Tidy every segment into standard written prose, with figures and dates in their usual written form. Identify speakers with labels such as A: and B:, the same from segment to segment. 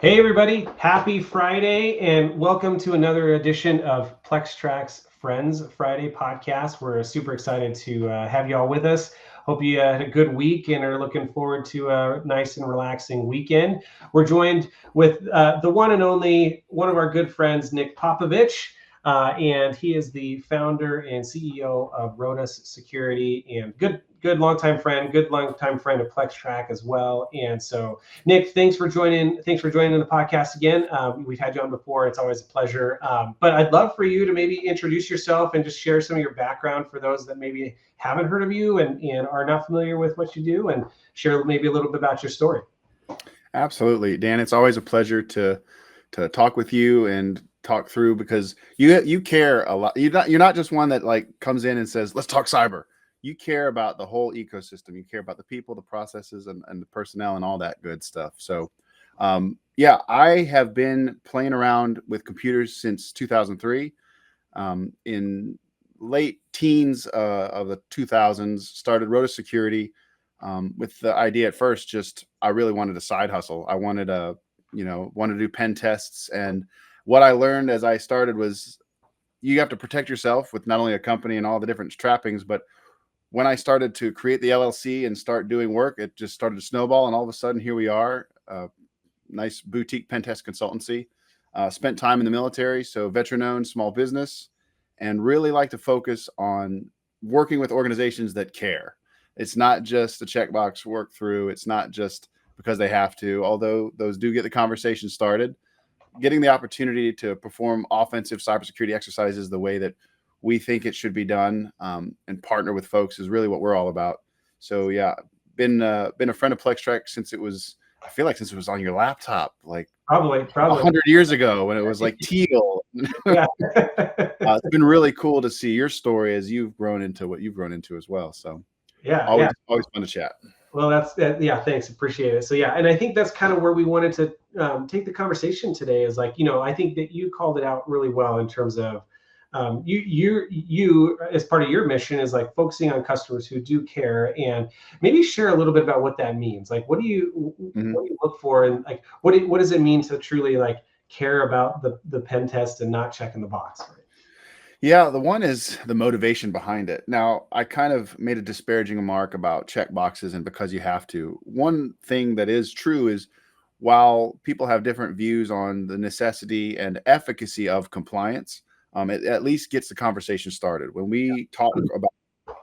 A: Hey everybody, happy Friday and welcome to another edition of PlexTrack's Friends Friday podcast. We're super excited to have you all with us. Hope you had a good week and are looking forward to a nice and relaxing weekend. We're joined with the one and only one of our good friends, Nick Popovich, and he is the founder and CEO of Rotus Security and good longtime friend of PlexTrack as well. And so Nick, thanks for joining. Thanks for joining the podcast again. We've had you on before. It's always a pleasure. But I'd love for you to maybe introduce yourself and just share some of your background for those that maybe haven't heard of you and are not familiar with what you do, and share maybe a little bit about your story.
B: Absolutely, Dan. It's always a pleasure to talk with you and talk through, because you care a lot. You're not just one that like comes in and says, let's talk cyber. You care about the whole ecosystem. You care about the people, the processes, and the personnel and all that good stuff. So yeah, I have been playing around with computers since 2003. In late teens of the 2000s, started Rotus Security with the idea at first, just I really wanted a side hustle. I wanted to do pen tests. And what I learned as I started was you have to protect yourself with not only a company and all the different trappings, but when I started to create the LLC and start doing work, it just started to snowball. And all of a sudden, here we are, nice boutique Pentest consultancy. Spent time in the military, so veteran-owned small business, and really like to focus on working with organizations that care. It's not just a checkbox work through. It's not just because they have to, although those do get the conversation started. Getting the opportunity to perform offensive cybersecurity exercises the way that we think it should be done, and partner with folks is really what we're all about. So yeah, been a friend of PlexTrack since it was, I feel like since it was on your laptop, like
A: Probably.
B: 100 years ago when it was like teal.
A: Yeah.
B: It's been really cool to see your story as you've grown into what you've grown into as well. So
A: Yeah.
B: always fun to chat.
A: Well, yeah, thanks. Appreciate it. So yeah, and I think that's kind of where we wanted to take the conversation today is like, I think that you called it out really well in terms of you as part of your mission is like focusing on customers who do care, and maybe share a little bit about what that means. Like, what do you look for, and like, what does it mean to truly like care about the pen test and not checking the box? Right?
B: Yeah, the one is the motivation behind it. Now, I kind of made a disparaging remark about check boxes and because you have to. One thing that is true is while people have different views on the necessity and efficacy of compliance, it at least gets the conversation started. When we talk about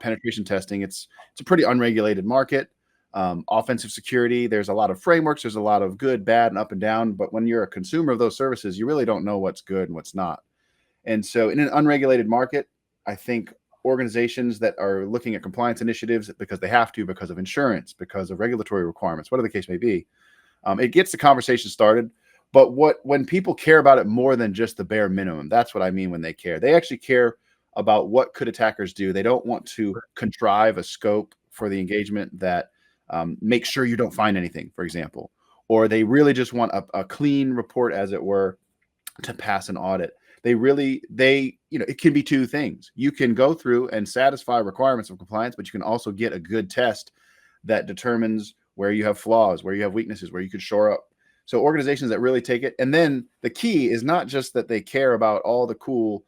B: penetration testing, it's a pretty unregulated market. Offensive security, there's a lot of frameworks, there's a lot of good, bad, and up and down. But when you're a consumer of those services, you really don't know what's good and what's not. And so in an unregulated market, I think organizations that are looking at compliance initiatives because they have to, because of insurance, because of regulatory requirements, whatever the case may be, it gets the conversation started. But when people care about it more than just the bare minimum, that's what I mean when they care. They actually care about what could attackers do. They don't want to contrive a scope for the engagement that makes sure you don't find anything, for example. Or they really just want a clean report, as it were, to pass an audit. It can be two things. You can go through and satisfy requirements of compliance, but you can also get a good test that determines where you have flaws, where you have weaknesses, where you could shore up. So organizations that really take it. And then the key is not just that they care about all the cool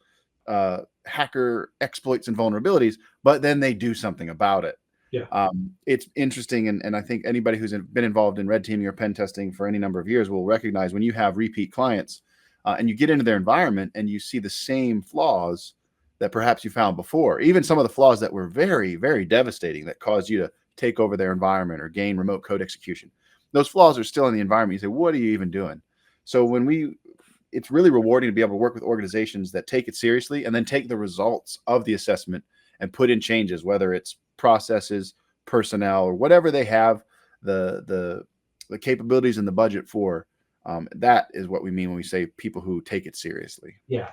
B: hacker exploits and vulnerabilities, but then they do something about it.
A: Yeah.
B: It's interesting. And I think anybody who's been involved in red teaming or pen testing for any number of years will recognize when you have repeat clients, and you get into their environment and you see the same flaws that perhaps you found before, even some of the flaws that were very, very devastating that caused you to take over their environment or gain remote code execution. Those flaws are still in the environment. You say, what are you even doing? So it's really rewarding to be able to work with organizations that take it seriously and then take the results of the assessment and put in changes, whether it's processes, personnel, or whatever they have the capabilities and the budget for. That is what we mean when we say people who take it seriously.
A: Yeah.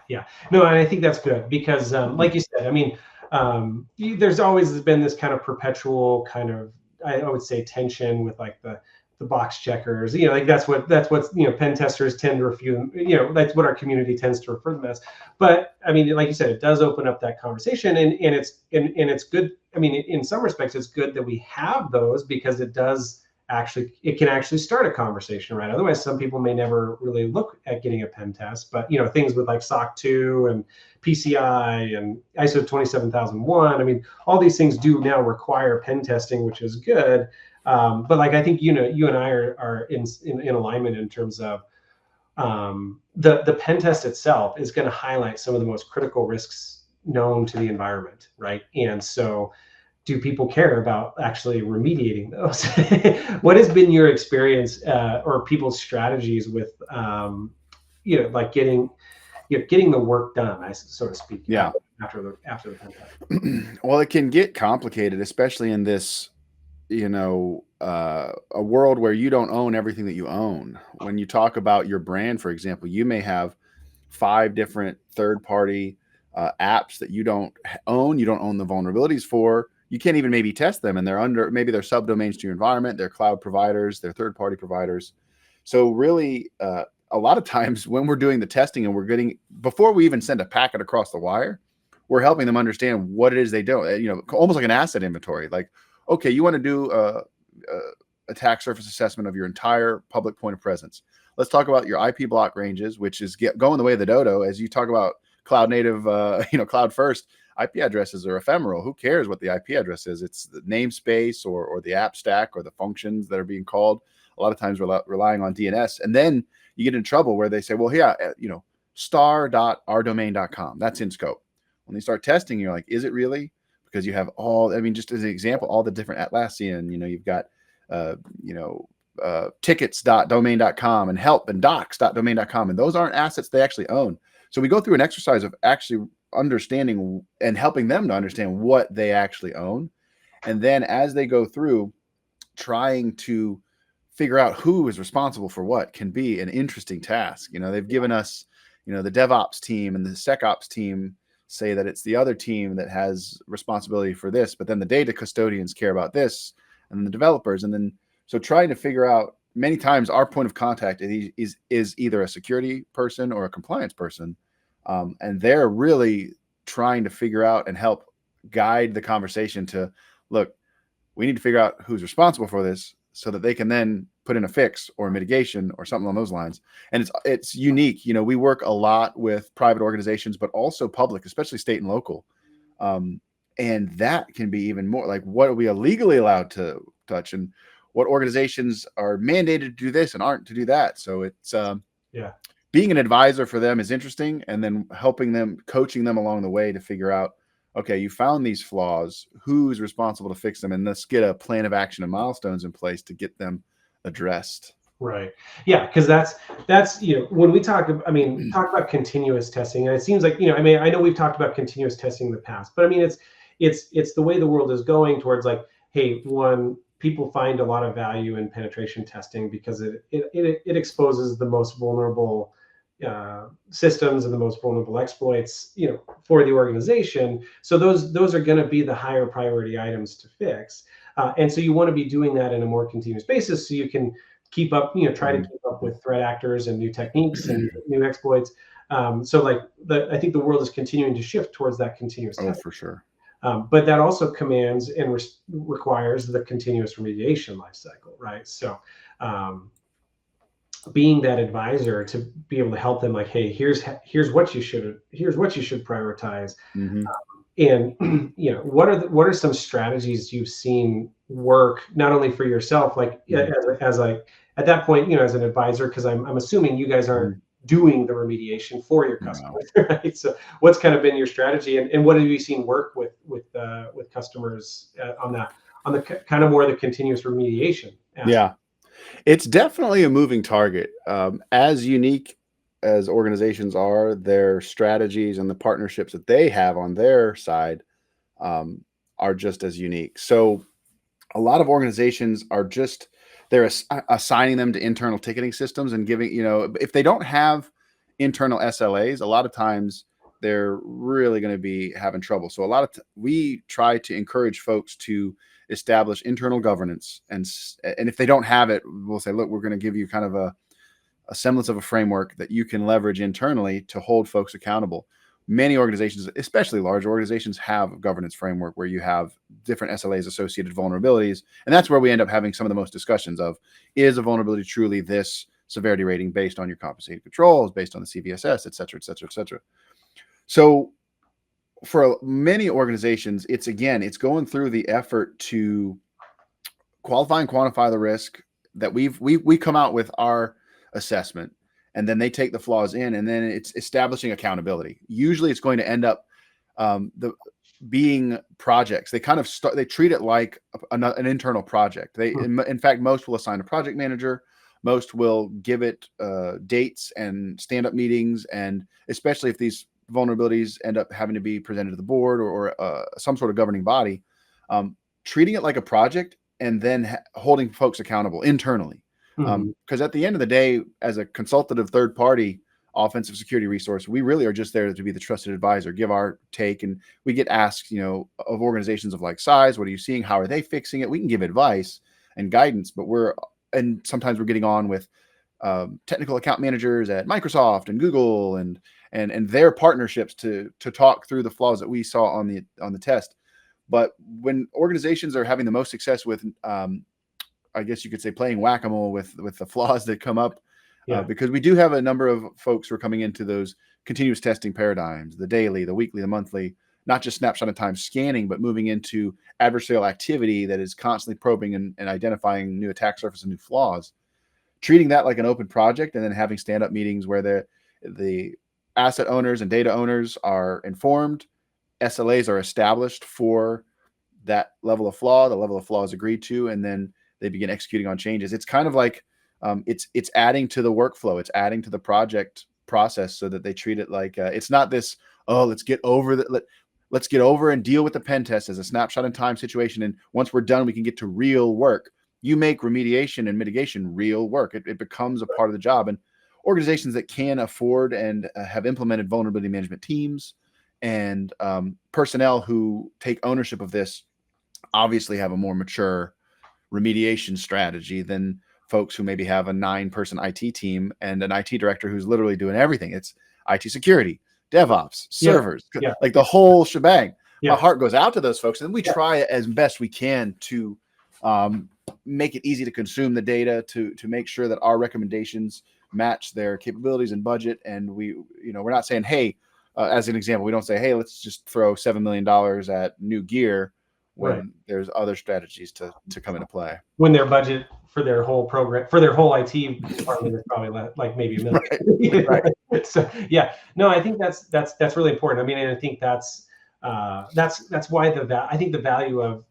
A: No, and I think that's good because, like you said, I mean, there's always been this kind of perpetual kind of, I would say, tension with like the box checkers. Like that's what pen testers tend to refute. That's what our community tends to refer to them as. But I mean, like you said, it does open up that conversation, and it's good. I mean, in some respects, it's good that we have those because it does it can actually start a conversation, right? Otherwise, some people may never really look at getting a pen test, but things with like SOC 2 and PCI and ISO 27001. I mean, all these things do now require pen testing, which is good. But like, I think, you and I are in alignment in terms of the pen test itself is going to highlight some of the most critical risks known to the environment, right? And so, do people care about actually remediating those? What has been your experience or people's strategies with, like getting the work done, so to speak?
B: Yeah.
A: After the pen test.
B: Well, it can get complicated, especially in this, a world where you don't own everything that you own. When you talk about your brand, for example, you may have 5 different third-party apps that you don't own. You don't own the vulnerabilities for. You can't even maybe test them, and maybe they're subdomains to your environment. They're cloud providers. They're third-party providers. So really, a lot of times when we're doing the testing and before we even send a packet across the wire, we're helping them understand what it is they do. Almost like an asset inventory. Like, okay, you want to do a attack surface assessment of your entire public point of presence. Let's talk about your IP block ranges, which is going the way of the dodo. As you talk about cloud native, cloud first, IP addresses are ephemeral. Who cares what the IP address is? It's the namespace or the app stack or the functions that are being called. A lot of times we're relying on DNS. And then you get in trouble where they say, well, yeah, star.ourdomain.com. That's in scope. When they start testing, you're like, is it really? Because you have just as an example, all the different Atlassian, you've got, tickets.domain.com and help and docs.domain.com. And those aren't assets they actually own. So we go through an exercise of actually understanding and helping them to understand what they actually own. And then as they go through, trying to figure out who is responsible for what can be an interesting task. They've given us, the DevOps team and the SecOps team say that it's the other team that has responsibility for this, but then the data custodians care about this and the developers. And then, so trying to figure out, many times our point of contact is either a security person or a compliance person. And they're really trying to figure out and help guide the conversation to, look, we need to figure out who's responsible for this so that they can then put in a fix or mitigation or something along those lines. And it's unique. We work a lot with private organizations, but also public, especially state and local. And that can be even more like, what are we legally allowed to touch, and what organizations are mandated to do this and aren't to do that. So it's being an advisor for them is interesting, and then helping them, coaching them along the way to figure out, okay, you found these flaws, who's responsible to fix them, and let's get a plan of action and milestones in place to get them addressed.
A: Right. Yeah, because that's when we talk about continuous testing, and it seems like, I know we've talked about continuous testing in the past, but it's the way the world is going towards, like, hey, people find a lot of value in penetration testing because it exposes the most vulnerable systems and the most vulnerable exploits, for the organization. So those are going to be the higher priority items to fix, and so you want to be doing that in a more continuous basis, so you can keep up, try to keep up with threat actors and new techniques and new exploits. So like I think the world is continuing to shift towards that continuous testing.
B: For sure.
A: But that also commands and requires the continuous remediation lifecycle, right? So being that advisor to be able to help them, like, hey, here's what you should prioritize. And what are some strategies you've seen work, not only for yourself, like as at that point, as an advisor, because I'm assuming you guys aren't doing the remediation for your customers, right? So what's kind of been your strategy, and what have you seen work with customers on the kind of more the continuous remediation aspect?
B: Yeah, it's definitely a moving target. As unique as organizations are, their strategies and the partnerships that they have on their side are just as unique. So a lot of organizations are they're assigning them to internal ticketing systems and giving, if they don't have internal SLAs, a lot of times they're really going to be having trouble. So we try to encourage folks to establish internal governance, and if they don't have it, we'll say, look, we're going to give you kind of a semblance of a framework that you can leverage internally to hold folks accountable. Many organizations, especially large organizations, have a governance framework where you have different SLAs associated vulnerabilities. And that's where we end up having some of the most discussions of, is a vulnerability truly this severity rating based on your compensated controls, based on the CVSS, et cetera, et cetera, et cetera. So for many organizations, it's going through the effort to qualify and quantify the risk that we come out with our assessment, and then they take the flaws in, and then it's establishing accountability. Usually it's going to end up being projects. They kind of they treat it like an internal project. In fact, most will assign a project manager. Most will give it dates and stand-up meetings, and especially if these vulnerabilities end up having to be presented to the board or some sort of governing body, treating it like a project and then holding folks accountable internally. Because at the end of the day, as a consultative third-party offensive security resource, we really are just there to be the trusted advisor, give our take, and we get asked, of organizations of like size, what are you seeing? How are they fixing it? We can give advice and guidance, but sometimes we're getting on with technical account managers at Microsoft and Google and their partnerships to talk through the flaws that we saw on the test. But when organizations are having the most success with, I guess you could say, playing whack-a-mole with the flaws that come up, because we do have a number of folks who are coming into those continuous testing paradigms, the daily, the weekly, the monthly, not just snapshot in time scanning, but moving into adversarial activity that is constantly probing and identifying new attack surface and new flaws. Treating that like an open project, and then having stand-up meetings where the asset owners and data owners are informed, SLAs are established for that level of flaw, the level of flaw is agreed to, and then they begin executing on changes. It's kind of like it's adding to the workflow, it's adding to the project process, so that they treat it like it's not this, let's get over let's get over and deal with the pen test as a snapshot in time situation, and once we're done, we can get to real work. You make remediation and mitigation real work. It becomes a part of the job. And organizations that can afford and have implemented vulnerability management teams and personnel who take ownership of this obviously have a more mature remediation strategy than folks who maybe have a 9-person IT team and an IT director who's literally doing everything. It's IT security, DevOps, servers, like the whole shebang. My heart goes out to those folks, and we try as best we can to make it easy to consume the data, to make sure that our recommendations match their capabilities and budget. And we're not saying, hey, as an example, we don't say, hey, let's just throw $7 million at new gear when there's other strategies to come into play.
A: When their budget for their whole program, for their whole IT department is probably like maybe $1 million. Right. So no, I think that's really important. I mean, and I think that's why I think the value of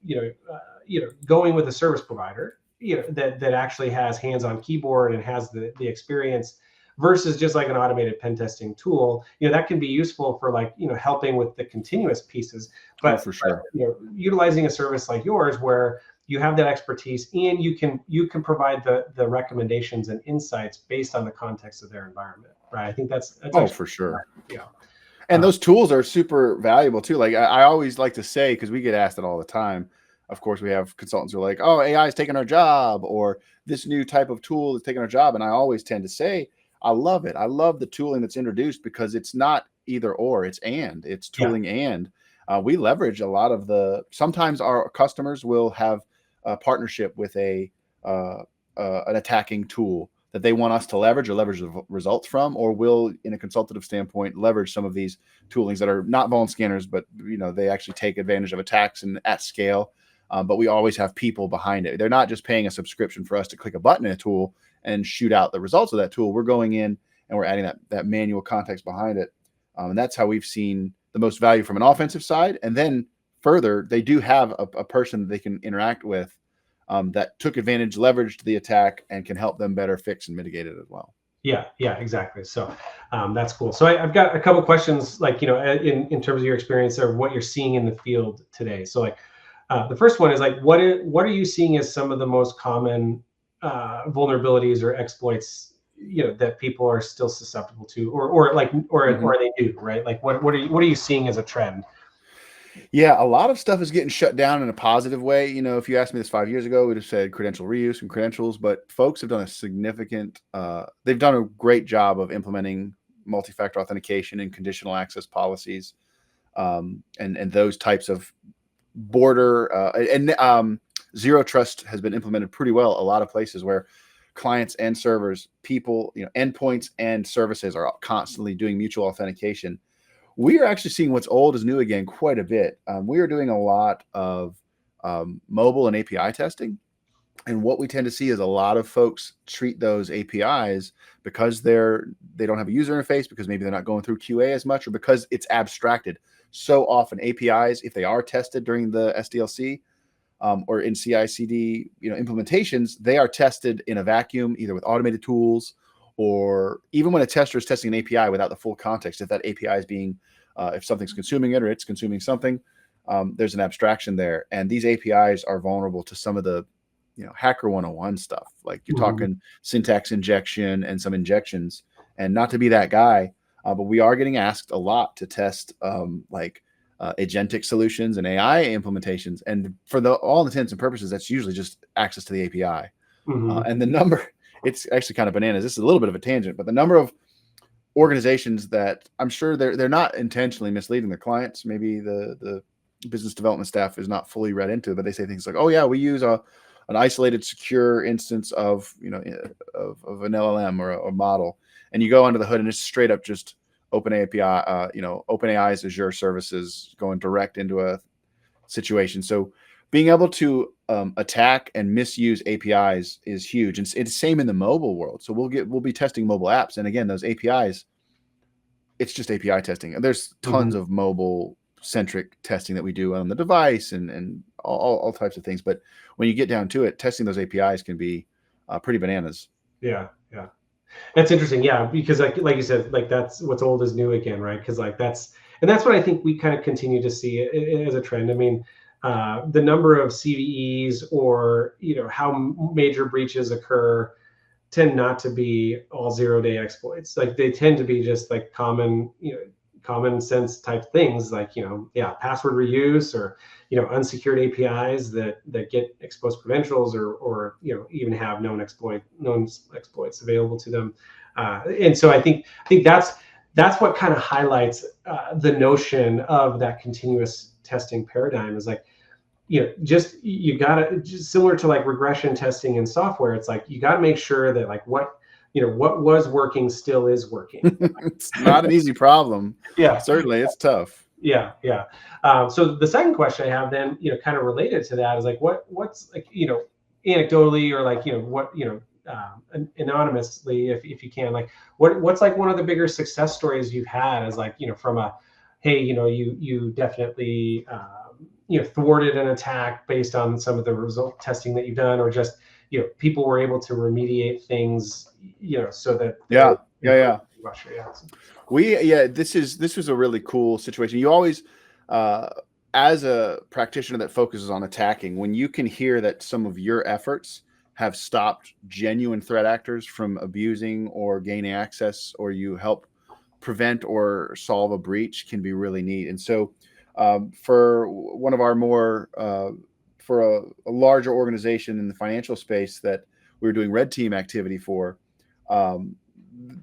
A: going with a service provider, that actually has hands-on keyboard and has the experience, versus just like an automated pen testing tool, that can be useful for helping with the continuous pieces. But
B: for sure,
A: utilizing a service like yours where you have that expertise and you can provide the recommendations and insights based on the context of their environment, right? I think that's
B: for sure. And those tools are super valuable too. Like I always like to say, because we get asked it all the time. Of course, we have consultants who are like, oh, AI is taking our job, or this new type of tool is taking our job. And I always tend to say, I love it. I love the tooling that's introduced, because it's not either or, it's tooling. And we leverage a lot of sometimes our customers will have a partnership with an attacking tool that they want us to leverage the results from, or will, in a consultative standpoint, leverage some of these toolings that are not vuln scanners, but they actually take advantage of attacks and at scale. But we always have people behind it. They're not just paying a subscription for us to click a button in a tool and shoot out the results of that tool. We're going in and we're adding that manual context behind it. And that's how we've seen the most value from an offensive side. And then further, they do have a person that they can interact with that took advantage, leveraged the attack, and can help them better fix and mitigate it as well.
A: Yeah, exactly. So that's cool. So I've got a couple questions, in terms of your experience or what you're seeing in the field today. So the first one is what are you seeing as some of the most common vulnerabilities or exploits that people are still susceptible to, or they do, right? What are you seeing as a trend?
B: Yeah, a lot of stuff is getting shut down in a positive way. If you asked me this 5 years ago, we'd have said credential reuse and credentials, but folks have done they've done a great job of implementing multi-factor authentication and conditional access policies, and those types of border and zero trust has been implemented pretty well a lot of places where clients and servers, people, endpoints and services are constantly doing mutual authentication. We are actually seeing what's old is new again quite a bit. We are doing a lot of mobile and API testing. And what we tend to see is a lot of folks treat those APIs because they don't have a user interface, because maybe they're not going through QA as much, or because it's abstracted. So often APIs, if they are tested during the SDLC or in CI/CD implementations, they are tested in a vacuum, either with automated tools, or even when a tester is testing an API without the full context. If that API is being, if something's consuming it or it's consuming something, there's an abstraction there. And these APIs are vulnerable to some of the hacker 101 stuff. Like you're talking syntax injection and some injections. And not to be that guy, but we are getting asked a lot to test agentic solutions and AI implementations. And for all intents and purposes, that's usually just access to the API. And the number, it's actually kind of bananas. This is a little bit of a tangent, but the number of organizations that I'm sure they're not intentionally misleading their clients. Maybe the business development staff is not fully read into it, but they say things like, "Oh yeah, we use an isolated, secure instance of of an LLM or a model," and you go under the hood and it's straight up just OpenAI's Azure services going direct into a situation. So being able to attack and misuse APIs is huge, and it's same in the mobile world. So we'll be testing mobile apps, and again, those APIs, it's just API testing. And there's tons of mobile centric testing that we do on the device and all types of things. But when you get down to it, testing those APIs can be pretty bananas.
A: Yeah. That's interesting. Yeah, because like you said, like that's what's old is new again, right? Because that's what I think we kind of continue to see as a trend. I mean, the number of CVEs or how major breaches occur tend not to be all 0-day exploits. Like they tend to be just like common sense type things, like password reuse or unsecured APIs that get exposed credentials or even have known exploits available to them. And so I think that's what kind of highlights the notion of that continuous testing paradigm, is like you gotta, just similar to like regression testing in software. It's like you got to make sure that like what was working still is working.
B: It's not an easy problem.
A: Yeah,
B: certainly it's tough.
A: Yeah. So the second question I have then, kind of related to that, is like what's like anecdotally, or like what anonymously, if you can, like what's like one of the bigger success stories you've had as like from a, hey, you definitely thwarted an attack based on some of the result testing that you've done, or just people were able to remediate things so that
B: this was a really cool situation. You always as a practitioner that focuses on attacking, when you can hear that some of your efforts have stopped genuine threat actors from abusing or gaining access, or you help prevent or solve a breach, can be really neat. And so for one of our more for a larger organization in the financial space that we were doing red team activity for,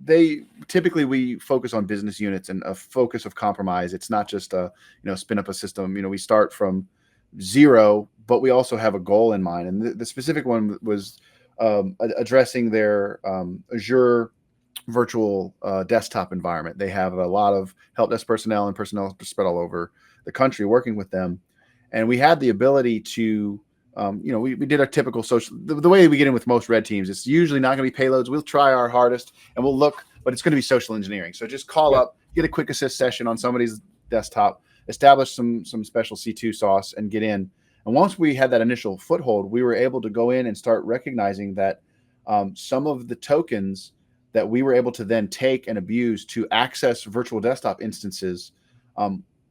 B: we focus on business units and a focus of compromise. It's not just spin up a system. We start from zero, but we also have a goal in mind. And the specific one was addressing their Azure virtual desktop environment. They have a lot of help desk personnel and personnel spread all over the country working with them. And we had the ability to, we did our typical social, the way we get in with most red teams, it's usually not going to be payloads. We'll try our hardest and we'll look, but it's going to be social engineering. So just call up, get a quick assist session on somebody's desktop, establish some special C2 sauce and get in. And once we had that initial foothold, we were able to go in and start recognizing that some of the tokens that we were able to then take and abuse to access virtual desktop instances,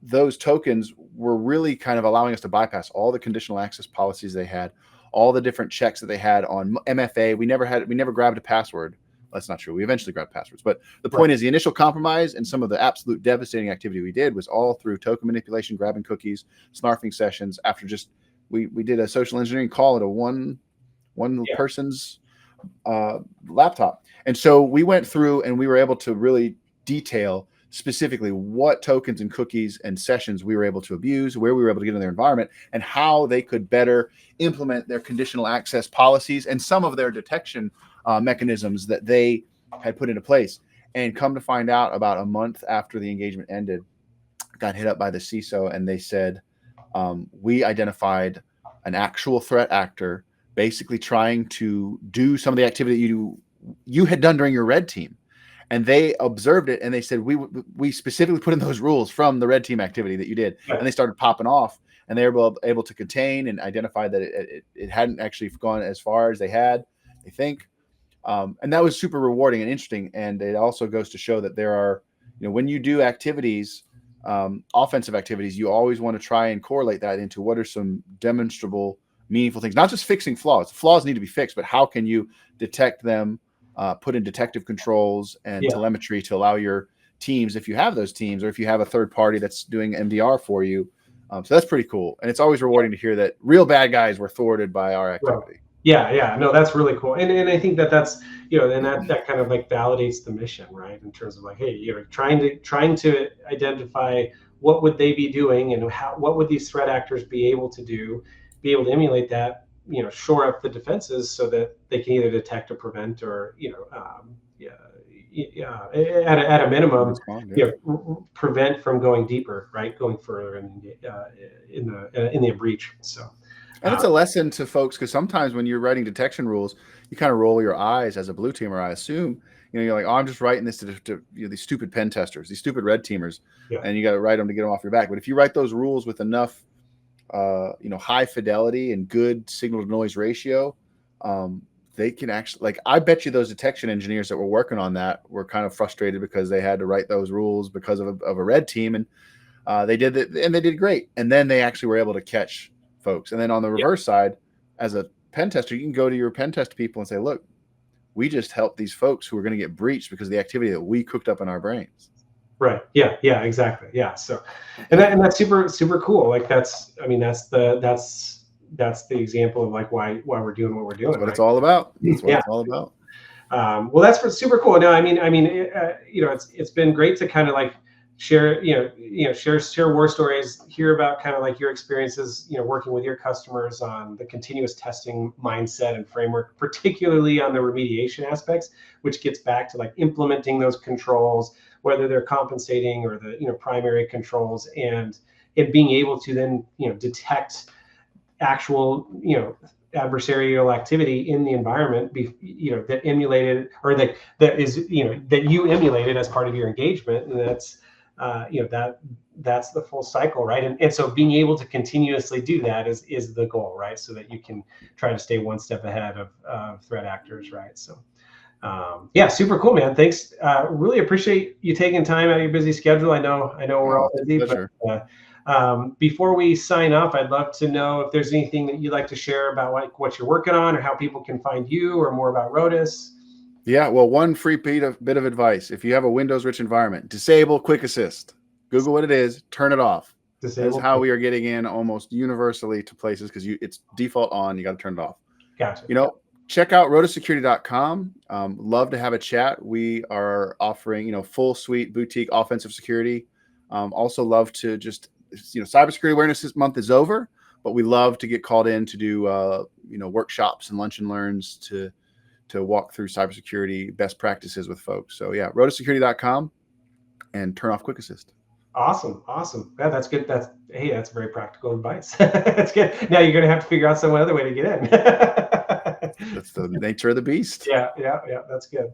B: those tokens were really kind of allowing us to bypass all the conditional access policies they had, all the different checks that they had on MFA. We never grabbed a password. That's not true. We eventually grabbed passwords. But the point is, the initial compromise and some of the absolute devastating activity we did was all through token manipulation, grabbing cookies, snarfing sessions after just, we did a social engineering call at a one person's laptop. And so we went through and we were able to really detail specifically what tokens and cookies and sessions we were able to abuse, where we were able to get in their environment, and how they could better implement their conditional access policies and some of their detection mechanisms that they had put into place. And come to find out, about a month after the engagement ended, got hit up by the CISO, and they said, we identified an actual threat actor basically trying to do some of the activity you had done during your red team. And they observed it, and they said, we specifically put in those rules from the red team activity that you did. Yeah. And they started popping off, and they were able to contain and identify that it hadn't actually gone as far as they think. And that was super rewarding and interesting. And it also goes to show that there are, when you do activities, offensive activities, you always want to try and correlate that into what are some demonstrable, meaningful things, not just fixing flaws. Flaws need to be fixed, but how can you detect them, put in detective controls and telemetry to allow your teams, if you have those teams, or if you have a third party that's doing MDR for you. So that's pretty cool. And it's always rewarding to hear that real bad guys were thwarted by our activity.
A: Yeah. No, that's really cool. And I think that's, and that kind of like validates the mission, right? In terms of like, hey, trying to identify what would they be doing, and what would these threat actors be able to do, be able to emulate that, shore up the defenses so that they can either detect or prevent, or, at a minimum, prevent from going deeper, right? Going further in the breach. So.
B: And it's a lesson to folks, because sometimes when you're writing detection rules, you kind of roll your eyes as a blue teamer, I assume. You're like, oh, I'm just writing this to these stupid pen testers, these stupid red teamers, and you got to write them to get them off your back. But if you write those rules with enough, high fidelity and good signal to noise ratio, they can actually, like, I bet you those detection engineers that were working on that were kind of frustrated because they had to write those rules because of a red team, and they did it, and they did great. And then they actually were able to catch folks. And then on the reverse side, as a pen tester, you can go to your pen test people and say, look, we just helped these folks who are going to get breached because of the activity that we cooked up in our brains.
A: Right. Yeah, exactly. Yeah. So, and that's super, super cool. Like that's the example of like why we're doing what we're doing.
B: That's what it's all about. That's what it's all about.
A: Well, that's super cool. No, it's been great to kind of like share war stories, hear about kind of like your experiences, working with your customers on the continuous testing mindset and framework, particularly on the remediation aspects, which gets back to like implementing those controls, whether they're compensating or the primary controls, and it being able to then detect actual adversarial activity in the environment, that emulated, or that you emulated as part of your engagement. And that's that's the full cycle, right? And so being able to continuously do that is the goal, right? So that you can try to stay one step ahead of threat actors, right? So super cool, man. Thanks. Really appreciate you taking time out of your busy schedule. I know we're all busy, but before we sign off, I'd love to know if there's anything that you'd like to share about like what you're working on, or how people can find you, or more about Rotus.
B: Yeah, well, one free bit of advice: if you have a Windows-rich environment, disable Quick Assist. Google what it is, turn it off. That's how we are getting in almost universally to places, because it's default on. You got to turn it off.
A: Gotcha.
B: Check out rotosecurity.com. Love to have a chat. We are offering full suite boutique offensive security. Also love to just cybersecurity awareness month is over, but we love to get called in to do workshops and lunch and learns to walk through cybersecurity best practices with folks. So yeah, rotosecurity.com, and turn off Quick Assist.
A: Awesome. Yeah, that's good. That's very practical advice. That's good. Now you're going to have to figure out some other way to get in.
B: That's the nature of the beast.
A: Yeah. That's good.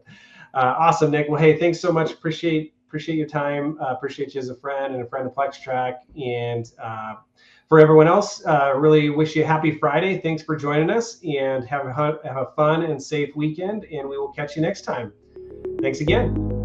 A: Awesome, Nick. Well, hey, thanks so much. Appreciate your time. Appreciate you as a friend and a friend of PlexTrack. And for everyone else, really wish you a happy Friday. Thanks for joining us, and have a fun and safe weekend. And we will catch you next time. Thanks again.